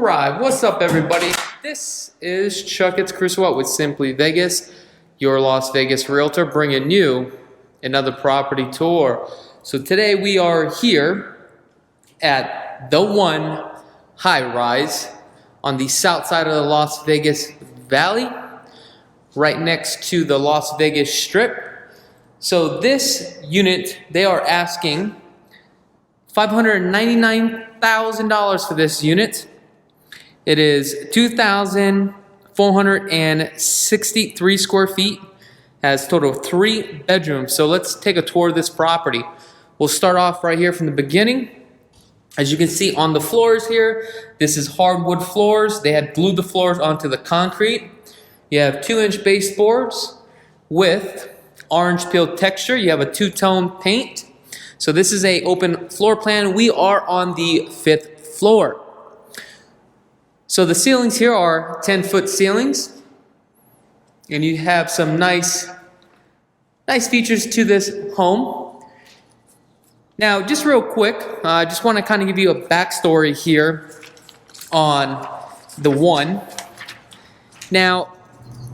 Alright, what's up everybody? This is Chakits Krulsawat with Simply Vegas, your Las Vegas Realtor, bringing you another property tour. So today we are here at the one high-rise on the south side of the Las Vegas Valley, right next to the Las Vegas Strip. So this unit, they are asking $599,000 for this unit. It is 2,463 square feet, has a total of 3 bedrooms. So let's take a tour of this property. We'll start off right here from the beginning. As you can see on the floors here, this is hardwood floors. They had glued the floors onto the concrete. You have 2-inch baseboards with orange peel texture. You have a 2-tone paint. So this is an open floor plan. We are on the 5th floor. So the ceilings here are 10-foot ceilings, and you have some nice features to this home. Now, just real quick, I just want to kind of give you a backstory here on the one. Now,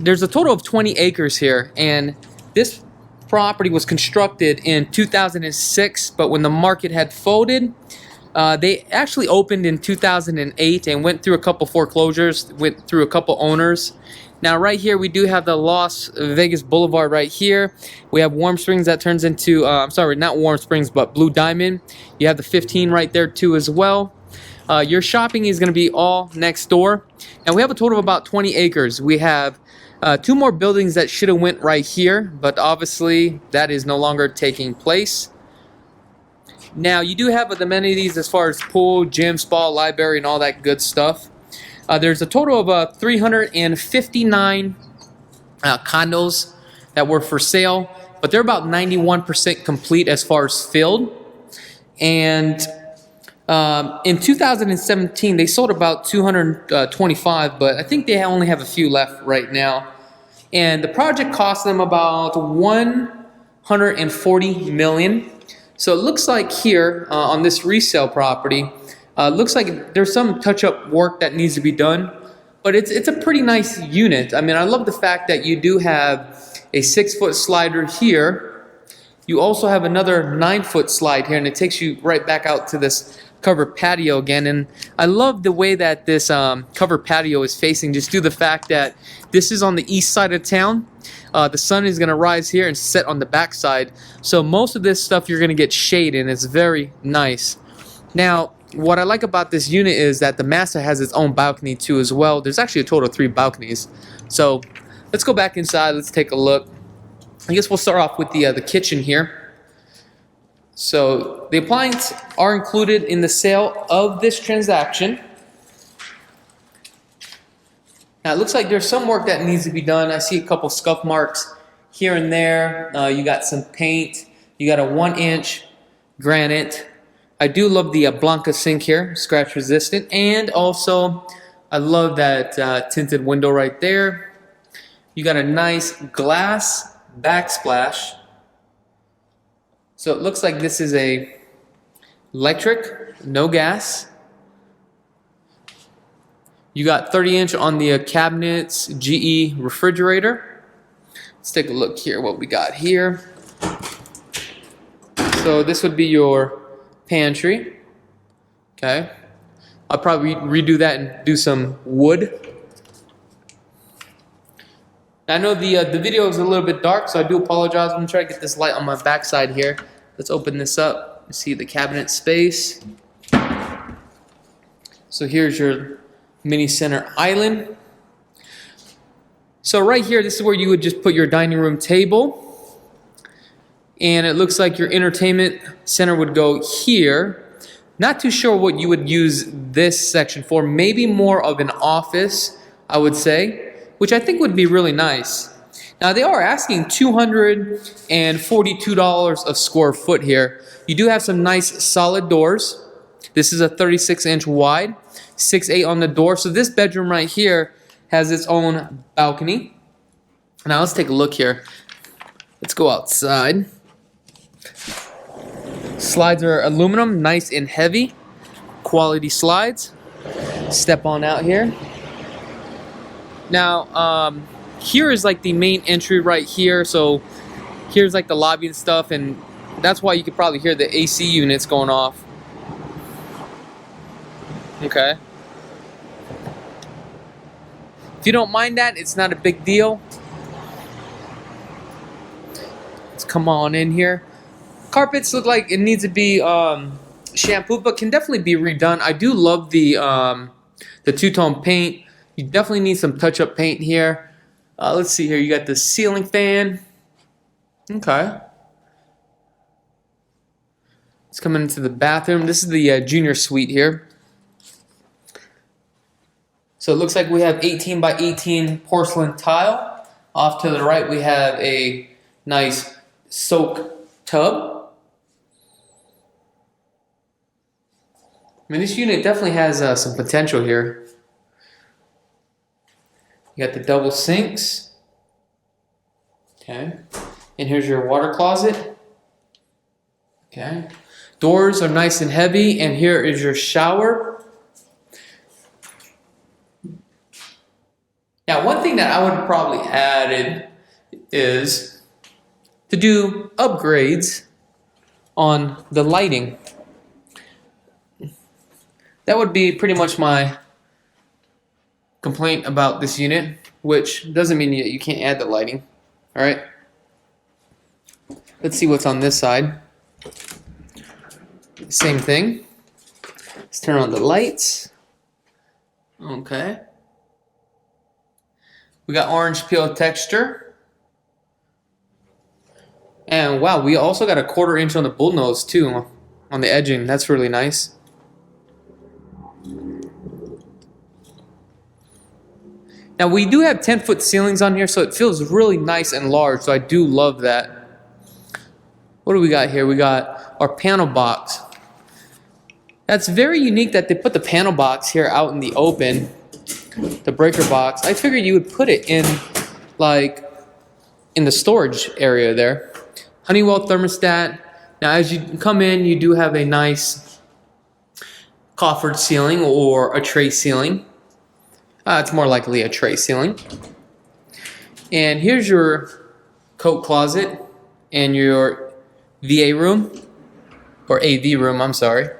there's a total of 20 acres here, and this property was constructed in 2006, but when the market had folded, they actually opened in 2008 and went through a couple foreclosures, went through a couple owners. Now right here we do have the Las Vegas Boulevard right here. We have Warm Springs that turns into, I'm sorry, not Warm Springs, but Blue Diamond. You have the 15 right there too as well. Your shopping is going to be all next door. And we have a total of about 20 acres. We have 2 more buildings that should have went right here, but obviously that is no longer taking place. Now you do have the amenities as far as pool, gym, spa, library, and all that good stuff. There's a total of 359 condos that were for sale, but they're about 91% complete as far as filled. And in 2017, they sold about 225, but I think they only have a few left right now. And the project cost them about $140 million. So it looks like here on this resale property, looks like there's some touch-up work that needs to be done, but it's a pretty nice unit. I mean, I love the fact that you do have a 6-foot slider here. You also have another 9-foot slide here, and it takes you right back out to this covered patio again. And I love the way that this covered patio is facing, just due to the fact that this is on the east side of town. The sun is going to rise here and set on the back side. So most of this stuff you're going to get shade in. It's very nice. Now, what I like about this unit is that the master has its own balcony too as well. There's actually a total of 3 balconies. So let's go back inside. Let's take a look. I guess we'll start off with the kitchen here. So the appliances are included in the sale of this transaction. Now it looks like there's some work that needs to be done. I see a couple scuff marks here and there. You got some paint. You got a 1-inch granite. I do love the Blanca sink here, scratch resistant, and also I love that tinted window right there. You got a nice glass backsplash. So it looks like this is a electric, no gas. You got 30-inch on the cabinets, GE refrigerator. Let's take a look here what we got here. So this would be your pantry. Okay. I'll probably redo that and do some wood. I know the video is a little bit dark, so I do apologize. I'm going to try to get this light on my backside here. Let's open this up. You see the cabinet space. So here's your mini center island. So right here, this is where you would just put your dining room table. And it looks like your entertainment center would go here. Not too sure what you would use this section for. Maybe more of an office, I would say, which I think would be really nice. Now they are asking $242 a square foot here. You do have some nice solid doors. This is a 36-inch wide, 6'8" on the door. So this bedroom right here has its own balcony. Now let's take a look here. Let's go outside. Slides are aluminum, nice and heavy. Quality slides. Step on out here. Now, here is like the main entry right here. So here's like the lobby and stuff, and that's why you could probably hear the AC units going off. Okay. If you don't mind that, it's not a big deal. Let's come on in here. Carpets look like it needs to be shampooed, but can definitely be redone. I do love the two-tone paint. You definitely need some touch-up paint here. Let's see here. You got the ceiling fan. Okay. Let's come into the bathroom. This is the junior suite here. So it looks like we have 18 by 18 porcelain tile. Off to the right, we have a nice soak tub. I mean, this unit definitely has some potential here. You got the double sinks. Okay. And here's your water closet. Okay. Doors are nice and heavy, and here is your shower. Now, one thing that I would have probably added is to do upgrades on the lighting. That would be pretty much my complaint about this unit, which doesn't mean that you can't add the lighting. All right. Let's see what's on this side. Same thing. Let's turn on the lights. Okay. We got orange peel texture. And wow, we also got a 1/4 inch on the bullnose too, on the edging. That's really nice. Now we do have 10-foot ceilings on here, so it feels really nice and large, so I do love that. What do we got here? We got our panel box. That's very unique that they put the panel box here out in the open. The breaker box. I figured you would put it in like in the storage area there. Honeywell thermostat. Now as you come in, you do have a nice coffered ceiling or a tray ceiling. It's more likely a tray ceiling. And here's your coat closet and your VA room, or AV room, I'm sorry.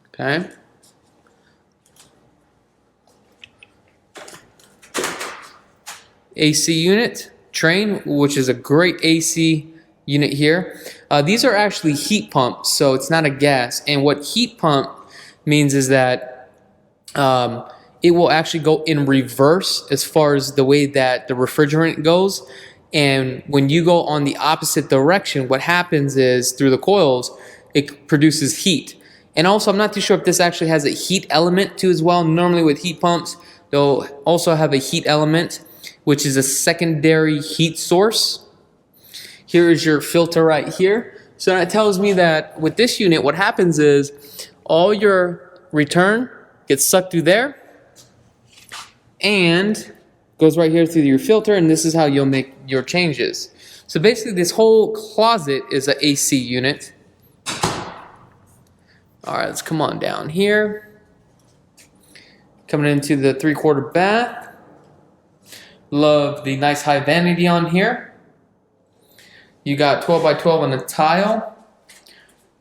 Okay. AC unit, train, which is a great AC unit here. These are actually heat pumps, so it's not a gas. And what heat pump means is that it will actually go in reverse as far as the way that the refrigerant goes. And when you go on the opposite direction, what happens is through the coils, it produces heat. And also, I'm not too sure if this actually has a heat element too as well. Normally with heat pumps, they'll also have a heat element, which is a secondary heat source. Here is your filter right here. So that tells me that with this unit, what happens is all your return gets sucked through there and goes right here through your filter, and this is how you'll make your changes. So basically this whole closet is an AC unit. All right, let's come on down here. Coming into the 3/4 bath. Love the nice high vanity on here. You got 12 by 12 on the tile.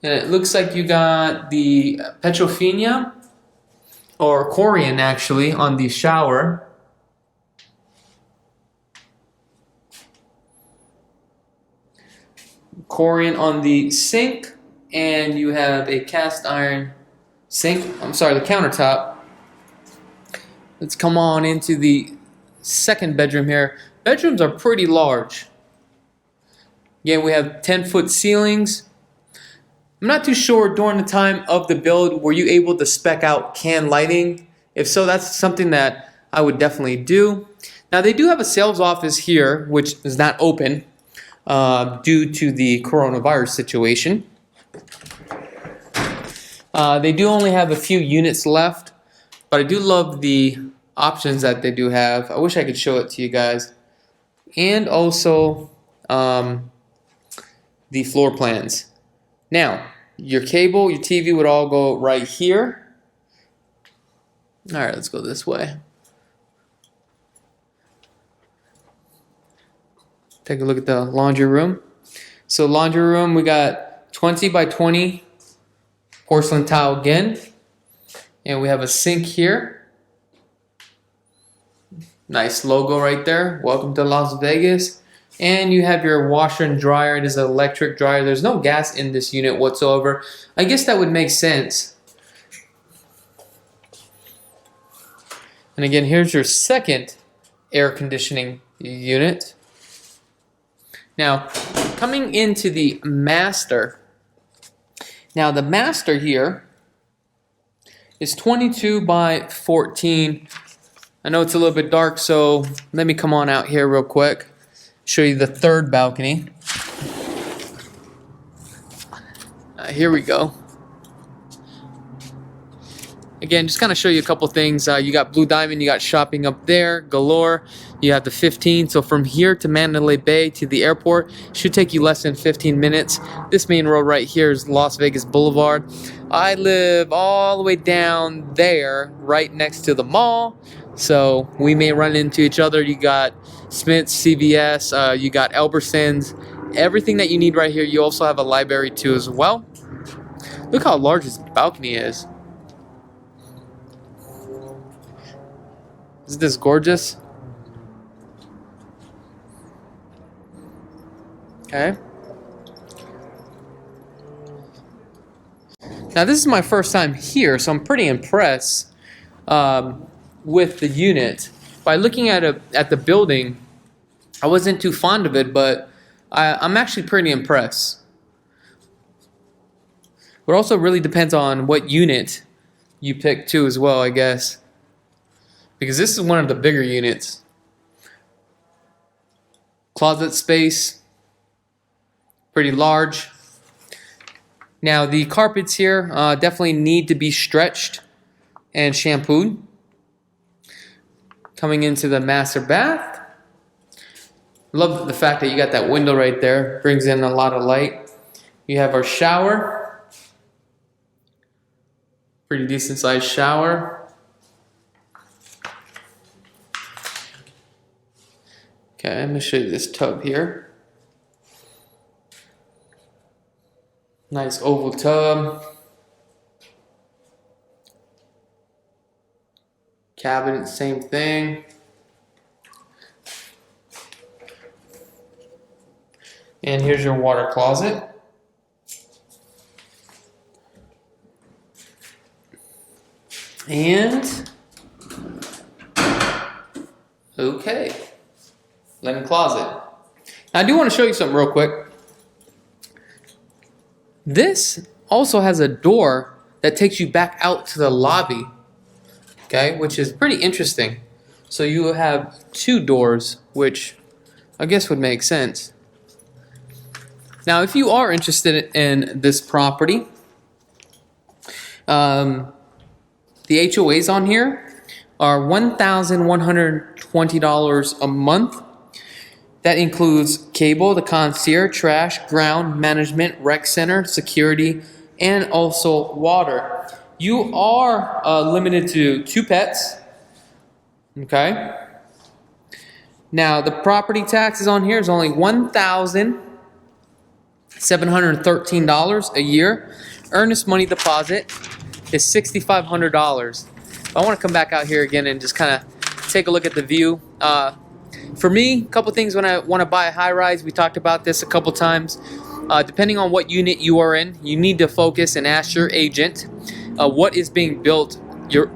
And it looks like you got the Petrofina, or Corian actually, on the shower. Corian on the sink. And you have a cast iron sink. I'm sorry, the countertop. Let's come on into the second bedroom here. Bedrooms are pretty large. Again, we have 10-foot ceilings. I'm not too sure during the time of the build, were you able to spec out can lighting? If so, that's something that I would definitely do. Now, they do have a sales office here, which is not open due to the coronavirus situation. They do only have a few units left, but I do love the options that they do have. I wish I could show it to you guys. And also the floor plans. Now, your cable, your TV would all go right here. All right, let's go this way. Take a look at the laundry room. So laundry room, we got 20 by 20 porcelain tile again. And we have a sink here. Nice logo right there. Welcome to Las Vegas. And you have your washer and dryer. It is an electric dryer. There's no gas in this unit whatsoever. I guess that would make sense. And again, here's your second air conditioning unit. Now, coming into the master. Now, the master here is 22 by 14. I know it's a little bit dark, so let me come on out here real quick. Show you the third balcony. Here we go. Again, just kind of show you a couple things. You got Blue Diamond, you got shopping up there, galore. You have the 15. So from here to Mandalay Bay to the airport should take you less than 15 minutes. This main road right here is Las Vegas Boulevard. I live all the way down there, right next to the mall. So we may run into each other. You got Smith's, CVS, you got Albertsons, everything that you need right here. You also have a library too as well. Look how large this balcony is. Isn't this gorgeous? Okay. Now this is my first time here, so I'm pretty impressed with the unit. By looking at the building, I wasn't too fond of it, but I'm actually pretty impressed. But also really depends on what unit you pick too as well, I guess. Because this is one of the bigger units. Closet space, pretty large. Now the carpets here definitely need to be stretched and shampooed. Coming into the master bath. Love the fact that you got that window right there. Brings in a lot of light. You have our shower. Pretty decent sized shower. Okay, I'm going to show you this tub here. Nice oval tub. Cabinet, same thing. And here's your water closet. And okay. Linen closet. Now, I do want to show you something real quick. This also has a door that takes you back out to the lobby, okay, which is pretty interesting. So you have two doors, which I guess would make sense. Now, if you are interested in this property, the HOAs on here are $1,120 a month. That includes cable, the concierge, trash, ground, management, rec center, security, and also water. You are limited to 2 pets. Okay. Now, the property taxes on here is only $1,713 a year. Earnest money deposit is $6,500. I want to come back out here again and just kind of take a look at the view. For me, a couple things when I want to buy a high-rise, we talked about this a couple times. Depending on what unit you are in, you need to focus and ask your agent what is being built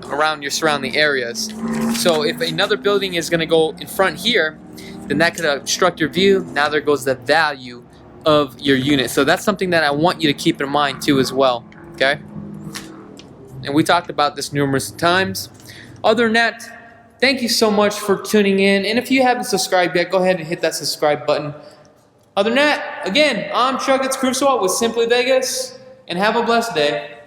around your surrounding areas. So if another building is going to go in front here, then that could obstruct your view. Now there goes the value of your unit. So that's something that I want you to keep in mind too as well. Okay? And we talked about this numerous times. Other than that, thank you so much for tuning in. And if you haven't subscribed yet, go ahead and hit that subscribe button. Other than that, again, I'm Chakits Krulsawat with Simply Vegas, and have a blessed day.